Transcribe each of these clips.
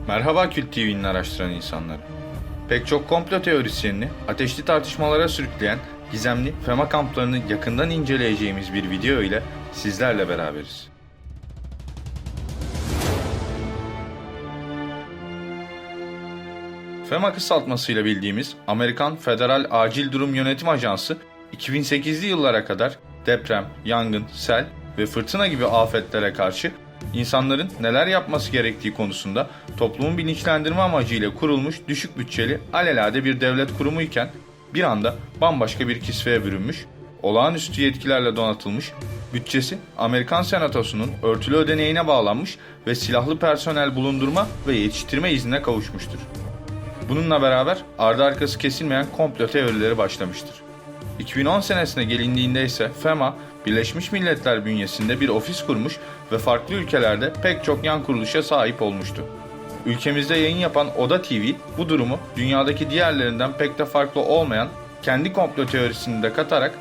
Merhaba Kült TV'nin araştıran insanları. Pek çok komplo teorisyenini ateşli tartışmalara sürükleyen gizemli FEMA kamplarını yakından inceleyeceğimiz bir video ile sizlerle beraberiz. FEMA kısaltmasıyla bildiğimiz Amerikan Federal Acil Durum Yönetim Ajansı, 2008'li yıllara kadar deprem, yangın, sel ve fırtına gibi afetlere karşı insanların neler yapması gerektiği konusunda toplumu bilinçlendirme amacıyla kurulmuş düşük bütçeli alelade bir devlet kurumu iken bir anda bambaşka bir kisveye bürünmüş, olağanüstü yetkilerle donatılmış, bütçesi Amerikan Senatosu'nun örtülü ödeneğine bağlanmış ve silahlı personel bulundurma ve yetiştirme iznine kavuşmuştur. Bununla beraber ardı arkası kesilmeyen komplo teorileri başlamıştır. 2010 senesine gelindiğinde ise FEMA, Birleşmiş Milletler bünyesinde bir ofis kurmuş ve farklı ülkelerde pek çok yan kuruluşa sahip olmuştu. Ülkemizde yayın yapan Oda TV bu durumu dünyadaki diğerlerinden pek de farklı olmayan kendi komplo teorisini de katarak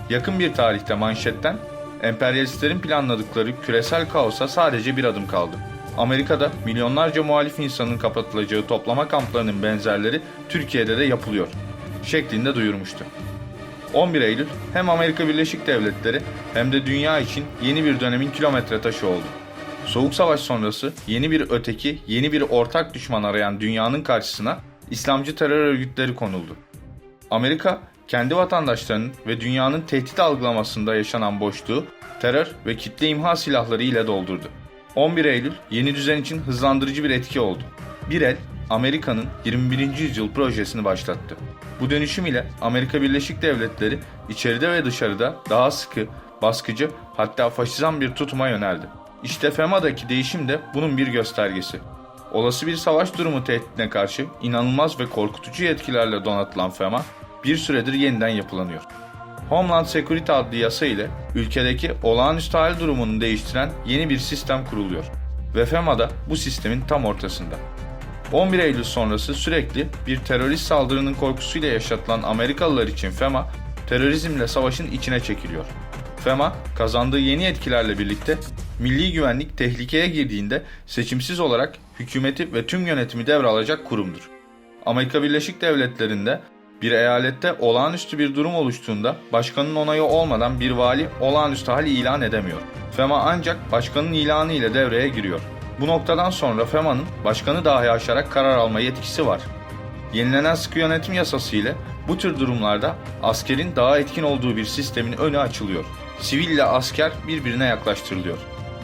yakın bir tarihte manşetten emperyalistlerin planladıkları küresel kaosa sadece bir adım kaldı. Amerika'da milyonlarca muhalif insanın kapatılacağı toplama kamplarının benzerleri Türkiye'de de yapılıyor şeklinde duyurmuştu. 11 Eylül hem Amerika Birleşik Devletleri hem de dünya için yeni bir dönemin kilometre taşı oldu. Soğuk Savaş sonrası yeni bir öteki, yeni bir ortak düşman arayan dünyanın karşısına İslamcı terör örgütleri konuldu. Amerika, kendi vatandaşlarının ve dünyanın tehdit algılamasında yaşanan boşluğu terör ve kitle imha silahları ile doldurdu. 11 Eylül yeni düzen için hızlandırıcı bir etki oldu. Bir el, Amerika'nın 21. yüzyıl projesini başlattı. Bu dönüşüm ile Amerika Birleşik Devletleri içeride ve dışarıda daha sıkı, baskıcı, hatta faşizan bir tutuma yöneldi. İşte FEMA'daki değişim de bunun bir göstergesi. Olası bir savaş durumu tehditine karşı inanılmaz ve korkutucu yetkilerle donatılan FEMA bir süredir yeniden yapılanıyor. Homeland Security adlı yasa ile ülkedeki olağanüstü hal durumunu değiştiren yeni bir sistem kuruluyor ve FEMA da bu sistemin tam ortasında. 11 Eylül sonrası sürekli bir terörist saldırının korkusuyla yaşatılan Amerikalılar için FEMA, terörizmle savaşın içine çekiliyor. FEMA, kazandığı yeni etkilerle birlikte milli güvenlik tehlikeye girdiğinde seçimsiz olarak hükümeti ve tüm yönetimi devralacak kurumdur. Amerika Birleşik Devletleri'nde bir eyalette olağanüstü bir durum oluştuğunda başkanın onayı olmadan bir vali olağanüstü hal ilan edemiyor. FEMA ancak başkanın ilanı ile devreye giriyor. Bu noktadan sonra FEMA'nın başkanı dahi aşarak karar alma yetkisi var. Yenilenen sıkı yönetim yasası ile bu tür durumlarda askerin daha etkin olduğu bir sistemin önü açılıyor. Sivil ile asker birbirine yaklaştırılıyor.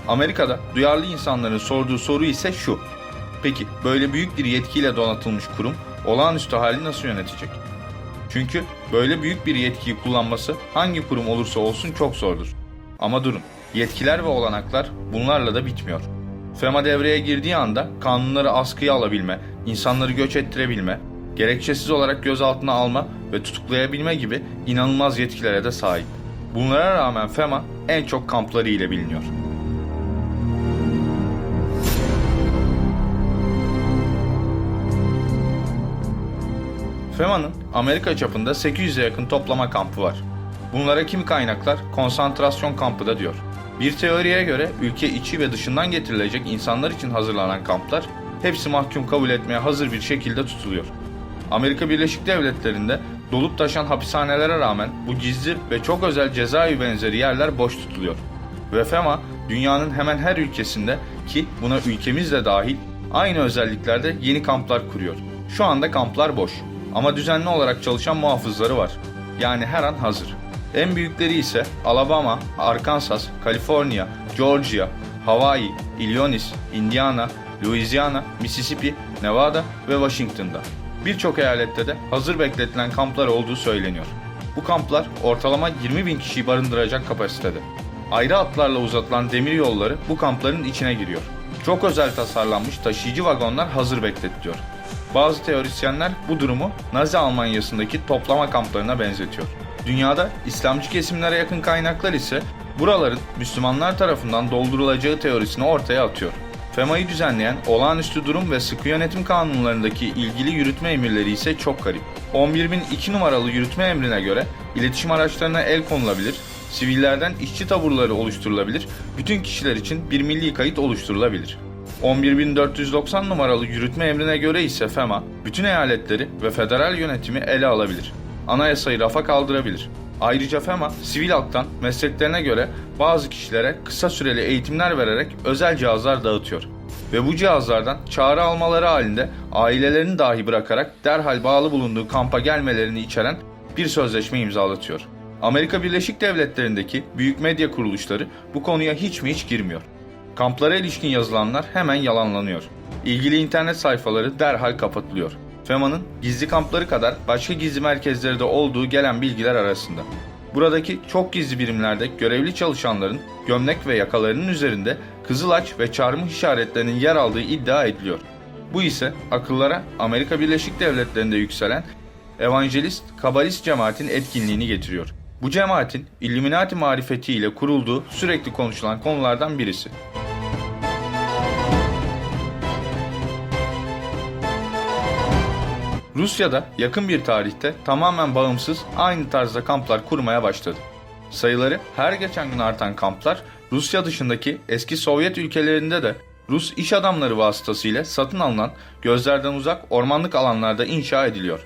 Amerika'da duyarlı insanların sorduğu soru ise şu: peki böyle büyük bir yetkiyle donatılmış kurum olağanüstü hali nasıl yönetecek? Çünkü böyle büyük bir yetkiyi kullanması hangi kurum olursa olsun çok zordur. Ama durun, yetkiler ve olanaklar bunlarla da bitmiyor. FEMA devreye girdiği anda kanunları askıya alabilme, insanları göç ettirebilme, gerekçesiz olarak gözaltına alma ve tutuklayabilme gibi inanılmaz yetkilere de sahip. Bunlara rağmen FEMA en çok kampları ile biliniyor. FEMA'nın Amerika çapında 800'e yakın toplama kampı var. Bunlara kimi kaynaklar konsantrasyon kampı da diyor. Bir teoriye göre ülke içi ve dışından getirilecek insanlar için hazırlanan kamplar hepsi mahkum kabul etmeye hazır bir şekilde tutuluyor. Amerika Birleşik Devletleri'nde dolup taşan hapishanelere rağmen bu gizli ve çok özel cezaevi benzeri yerler boş tutuluyor. Ve FEMA dünyanın hemen her ülkesinde, ki buna ülkemiz de dahil, aynı özelliklerde yeni kamplar kuruyor. Şu anda kamplar boş ama düzenli olarak çalışan muhafızları var. Yani her an hazır. En büyükleri ise Alabama, Arkansas, Kaliforniya, Georgia, Hawaii, Illinois, Indiana, Louisiana, Mississippi, Nevada ve Washington'da. Birçok eyalette de hazır bekletilen kamplar olduğu söyleniyor. Bu kamplar ortalama 20.000 kişiyi barındıracak kapasitede. Ayrı hatlarla uzatılan demir yolları bu kampların içine giriyor. Çok özel tasarlanmış taşıyıcı vagonlar hazır bekletiliyor. Bazı teorisyenler bu durumu Nazi Almanya'sındaki toplama kamplarına benzetiyor. Dünyada İslamcı kesimlere yakın kaynaklar ise buraların Müslümanlar tarafından doldurulacağı teorisini ortaya atıyor. FEMA'yı düzenleyen olağanüstü durum ve sıkı yönetim kanunlarındaki ilgili yürütme emirleri ise çok garip. 11.002 numaralı yürütme emrine göre iletişim araçlarına el konulabilir, sivillerden işçi taburları oluşturulabilir, bütün kişiler için bir milli kayıt oluşturulabilir. 11.490 numaralı yürütme emrine göre ise FEMA, bütün eyaletleri ve federal yönetimi ele alabilir. Anayasayı rafa kaldırabilir. Ayrıca FEMA, sivil halktan mesleklerine göre bazı kişilere kısa süreli eğitimler vererek özel cihazlar dağıtıyor. Ve bu cihazlardan çağrı almaları halinde ailelerini dahi bırakarak derhal bağlı bulunduğu kampa gelmelerini içeren bir sözleşme imzalatıyor. Amerika Birleşik Devletleri'ndeki büyük medya kuruluşları bu konuya hiç mi hiç girmiyor. Kamplara ilişkin yazılanlar hemen yalanlanıyor. İlgili internet sayfaları derhal kapatılıyor. FEMA'nın gizli kampları kadar başka gizli merkezleri de olduğu gelen bilgiler arasında. Buradaki çok gizli birimlerde görevli çalışanların gömlek ve yakalarının üzerinde kızılaç ve çarmıh işaretlerinin yer aldığı iddia ediliyor. Bu ise akıllara Amerika Birleşik Devletleri'nde yükselen evangelist, kabalist cemaatin etkinliğini getiriyor. Bu cemaatin Illuminati marifetiyle kurulduğu sürekli konuşulan konulardan birisi. Rusya'da yakın bir tarihte tamamen bağımsız aynı tarzda kamplar kurmaya başladı. Sayıları her geçen gün artan kamplar Rusya dışındaki eski Sovyet ülkelerinde de Rus iş adamları vasıtasıyla satın alınan gözlerden uzak ormanlık alanlarda inşa ediliyor.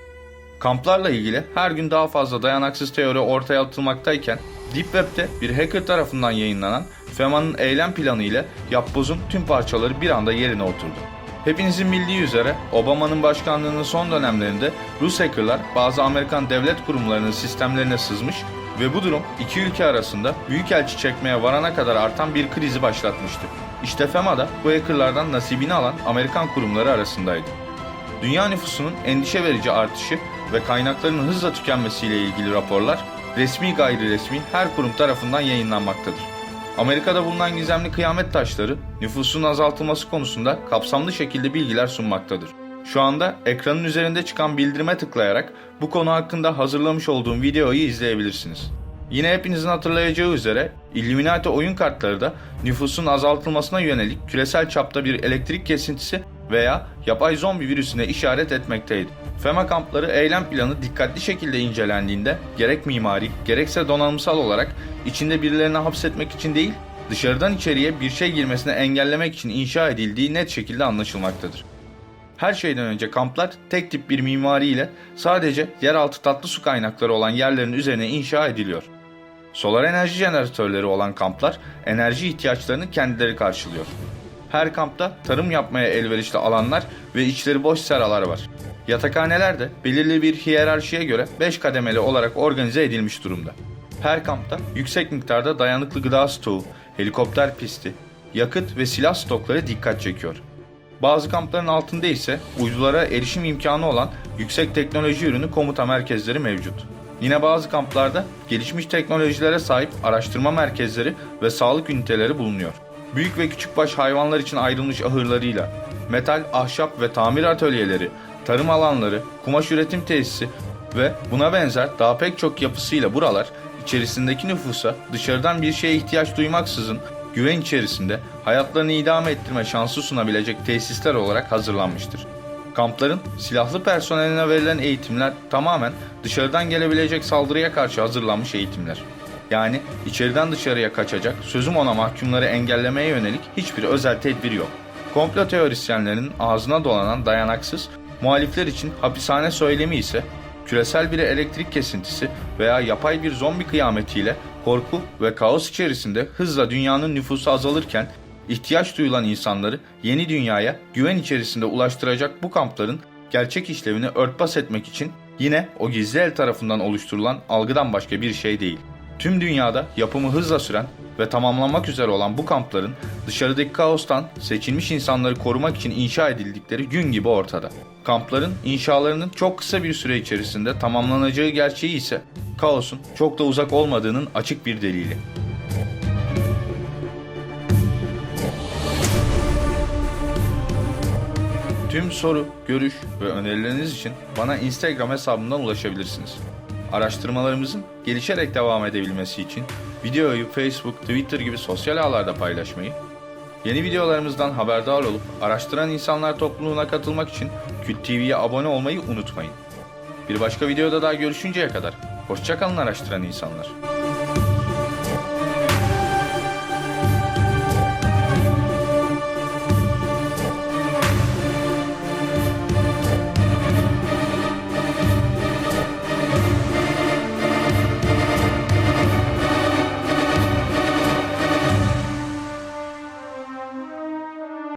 Kamplarla ilgili her gün daha fazla dayanaksız teori ortaya atılmaktayken Deep Web'de bir hacker tarafından yayınlanan FEMA'nın eylem planı ile yapbozun tüm parçaları bir anda yerine oturdu. Hepinizin bildiği üzere Obama'nın başkanlığının son dönemlerinde Rus hackerlar bazı Amerikan devlet kurumlarının sistemlerine sızmış ve bu durum iki ülke arasında büyükelçi çekmeye varana kadar artan bir krizi başlatmıştı. İşte FEMA da bu hackerlardan nasibini alan Amerikan kurumları arasındaydı. Dünya nüfusunun endişe verici artışı ve kaynakların hızla tükenmesiyle ilgili raporlar resmi gayri resmi her kurum tarafından yayınlanmaktadır. Amerika'da bulunan gizemli kıyamet taşları nüfusun azaltılması konusunda kapsamlı şekilde bilgiler sunmaktadır. Şu anda ekranın üzerinde çıkan bildirime tıklayarak bu konu hakkında hazırlamış olduğum videoyu izleyebilirsiniz. Yine hepinizin hatırlayacağı üzere Illuminati oyun kartları da nüfusun azaltılmasına yönelik küresel çapta bir elektrik kesintisi veya yapay zombi virüsüne işaret etmekteydi. FEMA kampları eylem planı dikkatli şekilde incelendiğinde gerek mimari gerekse donanımsal olarak içinde birilerini hapsetmek için değil, dışarıdan içeriye bir şey girmesine engellemek için inşa edildiği net şekilde anlaşılmaktadır. Her şeyden önce kamplar tek tip bir mimari ile sadece yeraltı tatlı su kaynakları olan yerlerin üzerine inşa ediliyor. Solar enerji jeneratörleri olan kamplar enerji ihtiyaçlarını kendileri karşılıyor. Her kampta tarım yapmaya elverişli alanlar ve içleri boş seralar var. Yatakhaneler de belirli bir hiyerarşiye göre 5 kademeli olarak organize edilmiş durumda. Her kampta yüksek miktarda dayanıklı gıda stoğu, helikopter pisti, yakıt ve silah stokları dikkat çekiyor. Bazı kampların altında ise uydulara erişim imkanı olan yüksek teknoloji ürünü komuta merkezleri mevcut. Yine bazı kamplarda gelişmiş teknolojilere sahip araştırma merkezleri ve sağlık üniteleri bulunuyor. Büyük ve küçükbaş hayvanlar için ayrılmış ahırlarıyla, metal, ahşap ve tamir atölyeleri, tarım alanları, kumaş üretim tesisi ve buna benzer daha pek çok yapısıyla buralar içerisindeki nüfusa dışarıdan bir şeye ihtiyaç duymaksızın güven içerisinde hayatlarını idame ettirme şansı sunabilecek tesisler olarak hazırlanmıştır. Kampların silahlı personeline verilen eğitimler tamamen dışarıdan gelebilecek saldırıya karşı hazırlanmış eğitimler. Yani içeriden dışarıya kaçacak, sözüm ona mahkumları engellemeye yönelik hiçbir özel tedbir yok. Komplo teorisyenlerinin ağzına dolanan dayanaksız, muhalifler için hapishane söylemi ise küresel bir elektrik kesintisi veya yapay bir zombi kıyametiyle korku ve kaos içerisinde hızla dünyanın nüfusu azalırken ihtiyaç duyulan insanları yeni dünyaya güven içerisinde ulaştıracak bu kampların gerçek işlevini örtbas etmek için yine o gizli el tarafından oluşturulan algıdan başka bir şey değil. Tüm dünyada yapımı hızla süren ve tamamlanmak üzere olan bu kampların dışarıdaki kaostan seçilmiş insanları korumak için inşa edildikleri gün gibi ortada. Kampların inşalarının çok kısa bir süre içerisinde tamamlanacağı gerçeği ise kaosun çok da uzak olmadığının açık bir delili. Tüm soru, görüş ve önerileriniz için bana Instagram hesabımdan ulaşabilirsiniz. Araştırmalarımızın gelişerek devam edebilmesi için videoyu Facebook, Twitter gibi sosyal ağlarda paylaşmayı, yeni videolarımızdan haberdar olup araştıran insanlar topluluğuna katılmak için Kült TV'ye abone olmayı unutmayın. Bir başka videoda daha görüşünceye kadar hoşça kalın araştıran insanlar.